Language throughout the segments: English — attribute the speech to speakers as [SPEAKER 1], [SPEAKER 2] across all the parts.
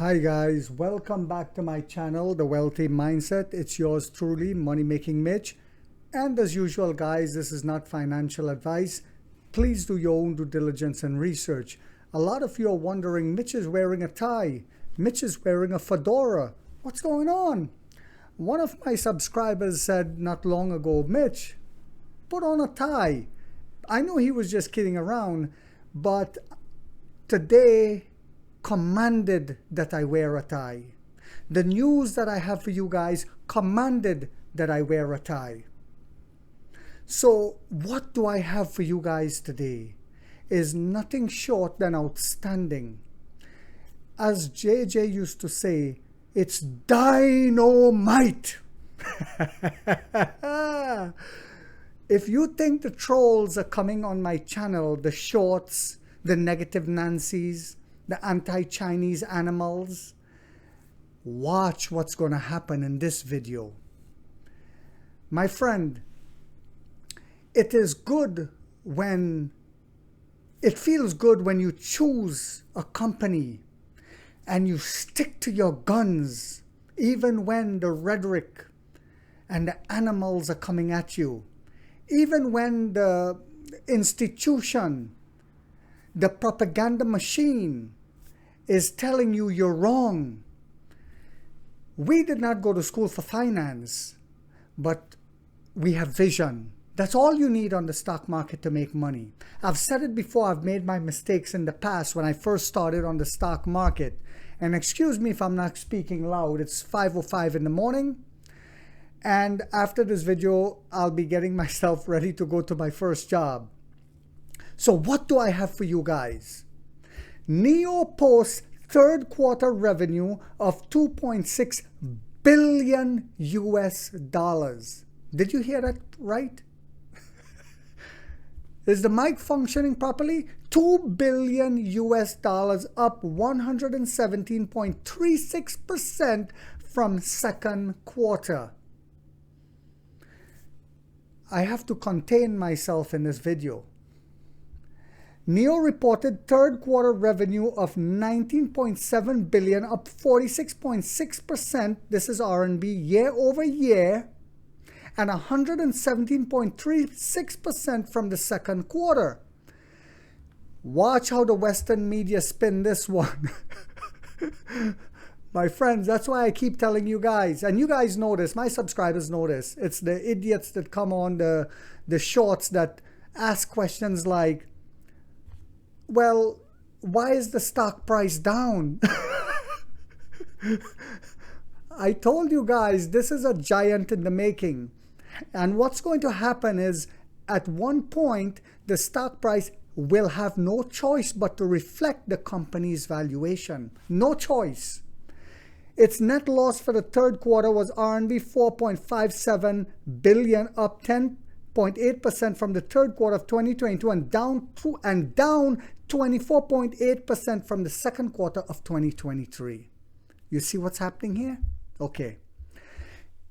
[SPEAKER 1] Hi guys, welcome back to my channel, The Wealthy Mindset. It's yours truly, Money Making Mitch. And as usual guys, this is not financial advice. Please do your own due diligence and research. A lot of you are wondering, Mitch is wearing a tie. Mitch is wearing a fedora. What's going on? One of my subscribers said not long ago, Mitch, put on a tie. I know he was just kidding around, but today commanded that I wear a tie. The news that I have for you guys commanded that I wear a tie. So what do I have for you guys today is nothing short than outstanding. As JJ used to say, it's dynamite. If you think the trolls are coming on my channel, the shorts, the negative Nancy's, the anti-Chinese animals, watch what's going to happen in this video. My friend, it is good when, it feels good when you choose a company and you stick to your guns, even when the rhetoric and the animals are coming at you, even when the institution, the propaganda machine is telling you you're wrong. We did not go to school for finance, but we have vision. That's all you need on the stock market to make money. I've said it before, I've made my mistakes in the past when I first started on the stock market. And excuse me if I'm not speaking loud, it's 5:05 in the morning. And after this video, I'll be getting myself ready to go to my first job. So what do I have for you guys? NEO posts third quarter revenue of 2.6 billion US dollars. Did you hear that right? Is the mic functioning properly? 2 billion US dollars, up 117.36% from second quarter. I have to contain myself in this video. NEO reported third quarter revenue of 19.7 billion, up 46.6%. This is RMB year over year, and 117.36% from the second quarter. Watch how the Western media spin this one. My friends, that's why I keep telling you guys, and you guys know this, my subscribers know this. It's the idiots that come on the shorts that ask questions like, well, why is the stock price down? I told you guys, this is a giant in the making. And what's going to happen is, at one point, the stock price will have no choice but to reflect the company's valuation. No choice. Its net loss for the third quarter was RMB 4.57 billion, up 10.8% from the third quarter of 2022 and down 24.8% from the second quarter of 2023. You see what's happening here? Okay.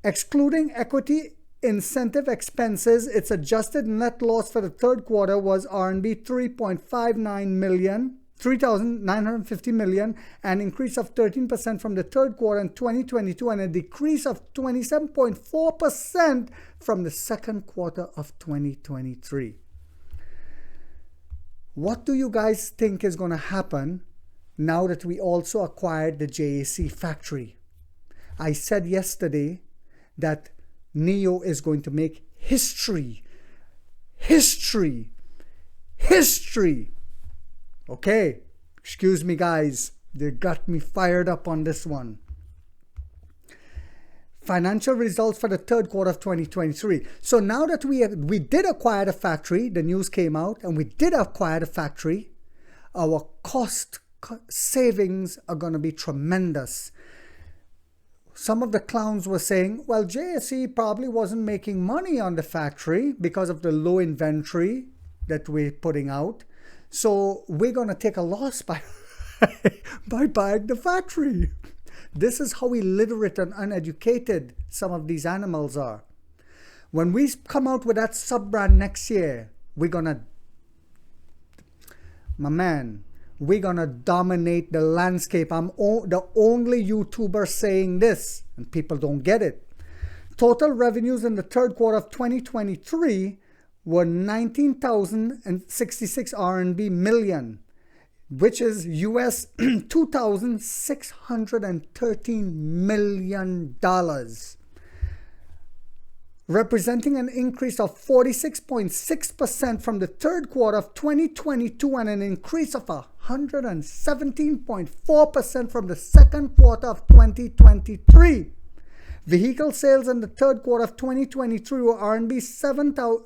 [SPEAKER 1] Excluding equity incentive expenses, its adjusted net loss for the third quarter was RMB 3,950 million, an increase of 13% from the third quarter in 2022 and a decrease of 27.4% from the second quarter of 2023. What do you guys think is going to happen now that we also acquired the JAC factory? I said yesterday that NEO is going to make history. History. History. Okay, excuse me guys, they got me fired up on this one. Financial results for the third quarter of 2023. So now that we did acquire the factory, the news came out, and we did acquire the factory, our cost savings are going to be tremendous. Some of the clowns were saying, well, JSE probably wasn't making money on the factory because of the low inventory that we're putting out. So we're going to take a loss by buying the factory. This is how illiterate and uneducated some of these animals are. When we come out with that sub-brand next year, we're going to, my man, We're going to dominate the landscape. I'm the only YouTuber saying this, and people don't get it. Total revenues in the third quarter of 2023 were 19,066 RMB million, which is US $2,613 million, representing an increase of 46.6% from the third quarter of 2022 and an increase of 117.4% from the second quarter of 2023. Vehicle sales in the third quarter of 2023 were RMB 7,000.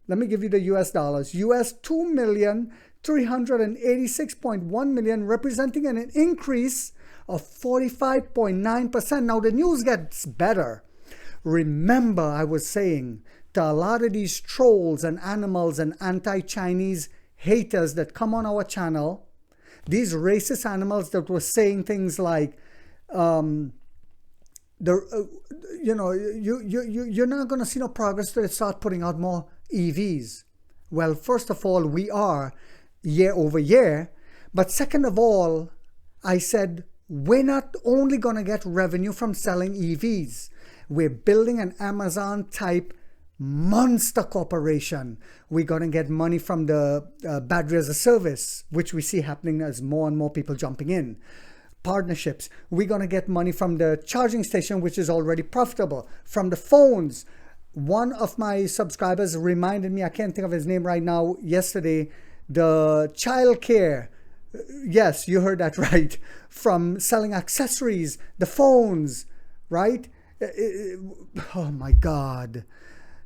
[SPEAKER 1] Let me give you the US dollars. US 2,386.1 million, representing an increase of 45.9%. Now the news gets better. Remember, I was saying to a lot of these trolls and animals and anti-Chinese haters that come on our channel, these racist animals that were saying things like, you're not going to see no progress till they start putting out more EVs. Well, first of all, we are year over year. But second of all, I said, we're not only going to get revenue from selling EVs. We're building an Amazon-type monster corporation. We're going to get money from the battery as a service, which we see happening as more and more people jumping in. Partnerships. We're going to get money from the charging station, which is already profitable. From the phones. One of my subscribers reminded me, I can't think of his name right now, yesterday, the child care. Yes, you heard that right. From selling accessories, the phones, right? Oh my God.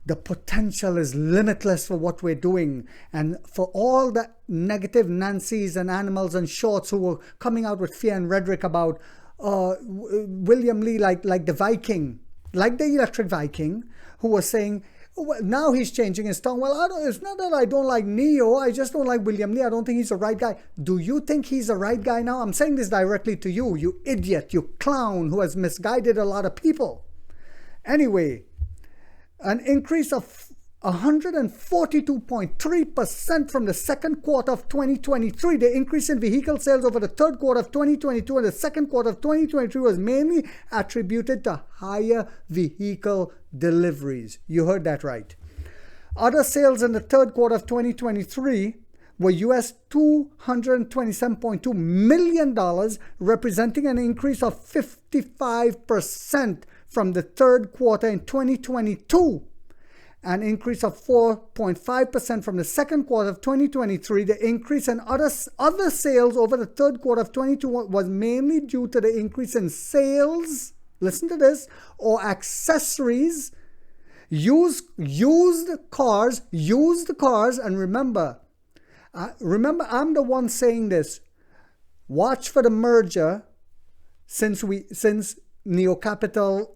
[SPEAKER 1] The potential is limitless for what we're doing. And for all the negative Nancys and animals and shorts who were coming out with fear and rhetoric about William Lee, like the Viking, like the electric Viking, who was saying, well, now he's changing his tone. Well, it's not that I don't like Neo. I just don't like William Lee. I don't think he's the right guy. Do you think he's the right guy now? I'm saying this directly to you, you idiot, you clown who has misguided a lot of people. Anyway, an increase of 142.3% from the second quarter of 2023. The increase in vehicle sales over the third quarter of 2022 and the second quarter of 2023 was mainly attributed to higher vehicle deliveries. You heard that right. Other sales in the third quarter of 2023 were US $227.2 million, representing an increase of 55% from the third quarter in 2022. An increase of 4.5% from the second quarter of 2023. The increase in other sales over the third quarter of 2022 was mainly due to the increase in sales, listen to this, or accessories, used cars, and remember, I'm the one saying this. Watch for the merger since Neo Capital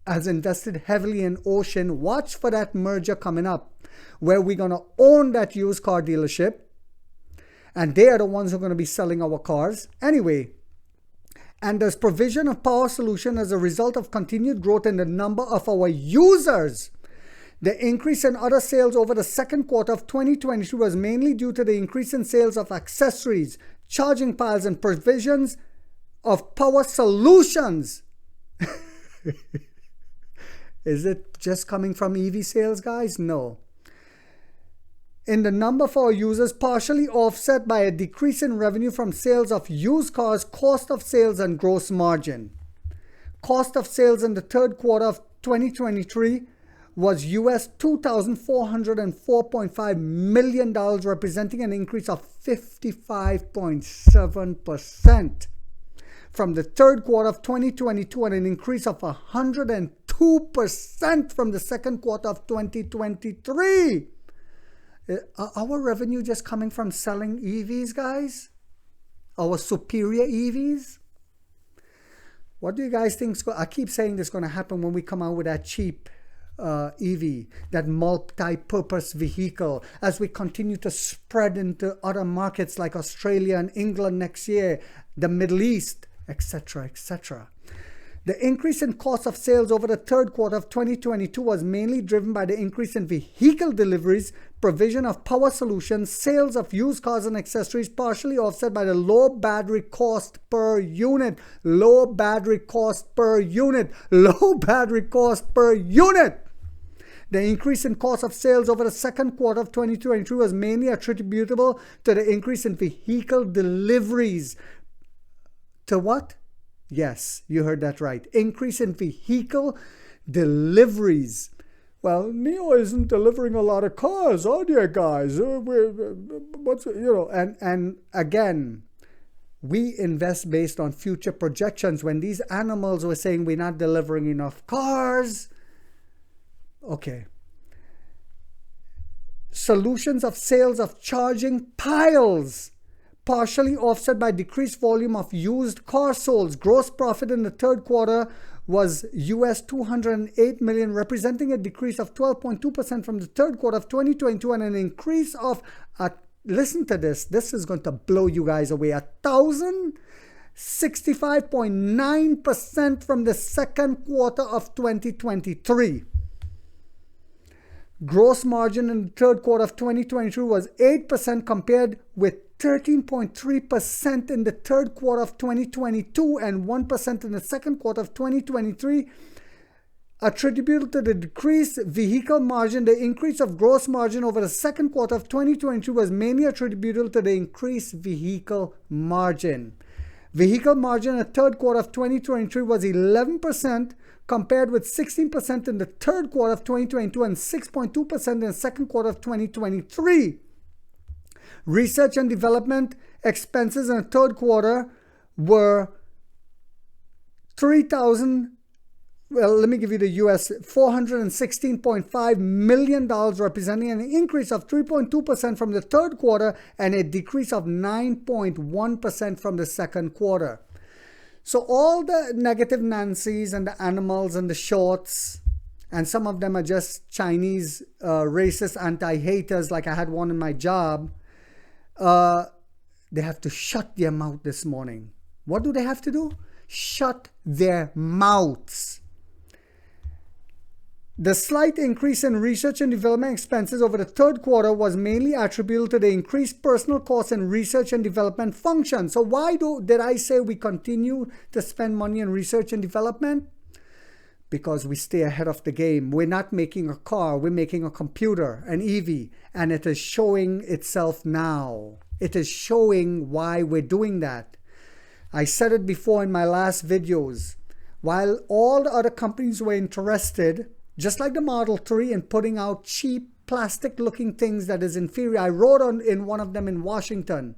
[SPEAKER 1] has invested heavily in Ocean. Watch for that merger coming up where we're going to own that used car dealership and they are the ones who are going to be selling our cars. Anyway, and there's provision of power solution as a result of continued growth in the number of our users. The increase in other sales over the second quarter of 2022 was mainly due to the increase in sales of accessories, charging piles, and provisions of power solutions. Is it just coming from EV sales, guys? No. In the number for our users, partially offset by a decrease in revenue from sales of used cars, cost of sales, and gross margin. Cost of sales in the third quarter of 2023 was US $2,404.5 million, representing an increase of 55.7% from the third quarter of 2022 and an increase of 102% from the second quarter of 2023. Our revenue just coming from selling EVs, guys? Our superior EVs? What do you guys think? I keep saying this is going to happen when we come out with that cheap EV, that multi-purpose vehicle, as we continue to spread into other markets like Australia and England next year, the Middle East, etc., etc. The increase in cost of sales over the third quarter of 2022 was mainly driven by the increase in vehicle deliveries, provision of power solutions, sales of used cars and accessories, partially offset by the low battery cost per unit. Low battery cost per unit. Low battery cost per unit. The increase in cost of sales over the second quarter of 2023 was mainly attributable to the increase in vehicle deliveries. To what? Yes, you heard that right. Increase in vehicle deliveries. Well, NIO isn't delivering a lot of cars, are they, guys? And again, we invest based on future projections. When these animals were saying we're not delivering enough cars, okay. Solutions of sales of charging piles, partially offset by decreased volume of used car sales. Gross profit in the third quarter was US $208 million, representing a decrease of 12.2% from the third quarter of 2022 and an increase of, listen to this, this is going to blow you guys away, 1,065.9% from the second quarter of 2023. Gross margin in the third quarter of 2023 was 8% compared with 13.3% in the third quarter of 2022 and 1% in the second quarter of 2023. Attributable to the decreased vehicle margin, the increase of gross margin over the second quarter of 2022 was mainly attributable to the increased vehicle margin. Vehicle margin in the third quarter of 2023 was 11%, compared with 16% in the third quarter of 2022 and 6.2% in the second quarter of 2023. Research and development expenses in the third quarter were $416.5 million, representing an increase of 3.2% from the third quarter and a decrease of 9.1% from the second quarter. So all the negative Nancys and the animals and the shorts, and some of them are just Chinese racist anti-haters, like I had one in my job, they have to shut their mouth this morning. What do they have to do? Shut their mouths. The slight increase in research and development expenses over the third quarter was mainly attributable to the increased personal costs in research and development functions. So why did I say we continue to spend money on research and development? Because we stay ahead of the game. We're not making a car, we're making a computer, an EV, and it is showing itself now. It is showing why we're doing that. I said it before in my last videos. While all the other companies were interested, just like the Model 3, in putting out cheap plastic-looking things that is inferior. I rode in one of them in Washington,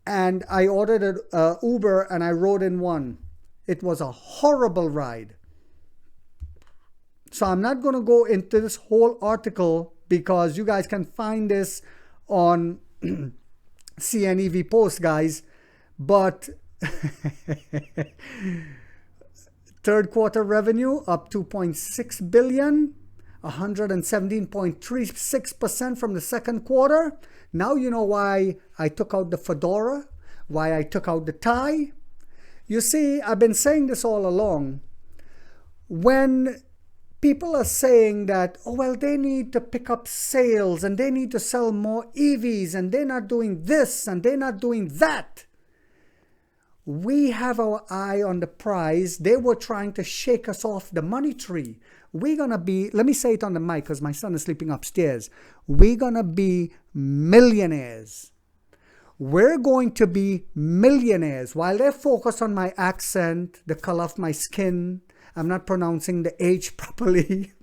[SPEAKER 1] and I ordered an Uber, and I rode in one. It was a horrible ride. So I'm not going to go into this whole article because you guys can find this on CNEV Post, guys. But third quarter revenue up 2.6 billion, 117.36% from the second quarter. Now you know why I took out the fedora, why I took out the tie. You see, I've been saying this all along. When people are saying that, oh, well, they need to pick up sales and they need to sell more EVs and they're not doing this and they're not doing that. We have our eye on the prize. They were trying to shake us off the money tree. We're going to be, let me say it on the mic because my son is sleeping upstairs. We're going to be millionaires. We're going to be millionaires. While they're focused on my accent, the color of my skin, I'm not pronouncing the H properly.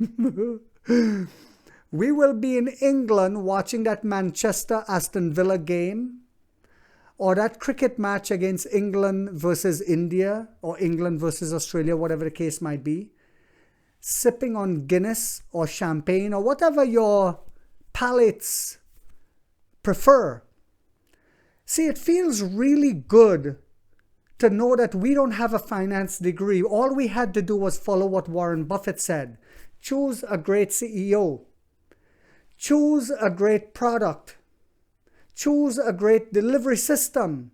[SPEAKER 1] We will be in England watching that Manchester-Aston Villa game, or that cricket match against England versus India, or England versus Australia, whatever the case might be, sipping on Guinness or champagne or whatever your palates prefer. See, it feels really good to know that we don't have a finance degree. All we had to do was follow what Warren Buffett said. Choose a great CEO. Choose a great product. Choose a great delivery system.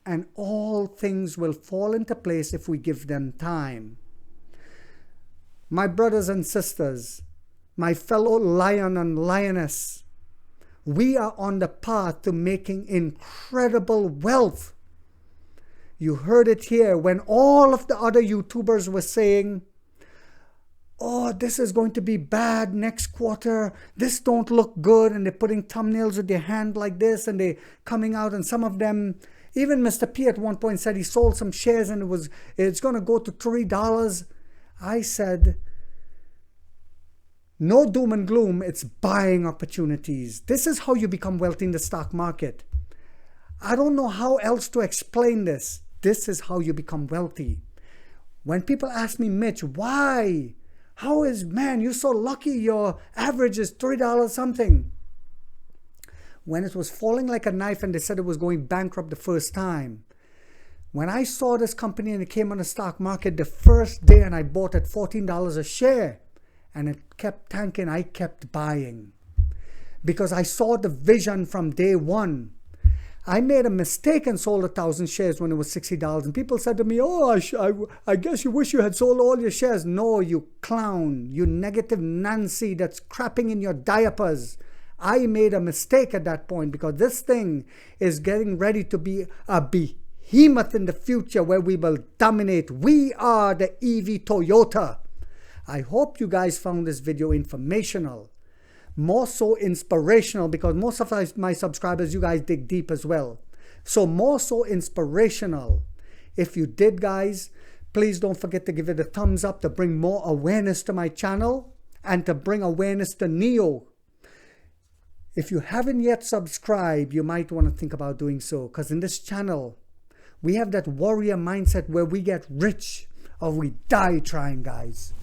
[SPEAKER 1] and all things will fall into place if we give them time. My brothers and sisters, my fellow lion and lioness, we are on the path to making incredible wealth. You heard it here when all of the other YouTubers were saying, oh, this is going to be bad next quarter. This don't look good. And they're putting thumbnails with their hand like this and they're coming out. And some of them, even Mr. P at one point said he sold some shares and it's going to go to $3. I said, no doom and gloom. It's buying opportunities. This is how you become wealthy in the stock market. I don't know how else to explain this. This is how you become wealthy. When people ask me, Mitch, why? How is, man, you're so lucky your average is $3 something. When it was falling like a knife and they said it was going bankrupt the first time. When I saw this company and it came on the stock market the first day and I bought at $14 a share and it kept tanking, I kept buying. Because I saw the vision from day one. I made a mistake and sold 1,000 shares when it was $60. And people said to me, oh, I guess you wish you had sold all your shares. No, you clown, you negative Nancy that's crapping in your diapers. I made a mistake at that point because this thing is getting ready to be a behemoth in the future where we will dominate. We are the EV Toyota. I hope you guys found this video informational. More so inspirational because most of my subscribers, you guys dig deep as well. So more so inspirational. If you did, guys, please don't forget to give it a thumbs up to bring more awareness to my channel and to bring awareness to Neo. If you haven't yet subscribed, you might want to think about doing so because in this channel, we have that warrior mindset where we get rich or we die trying, guys.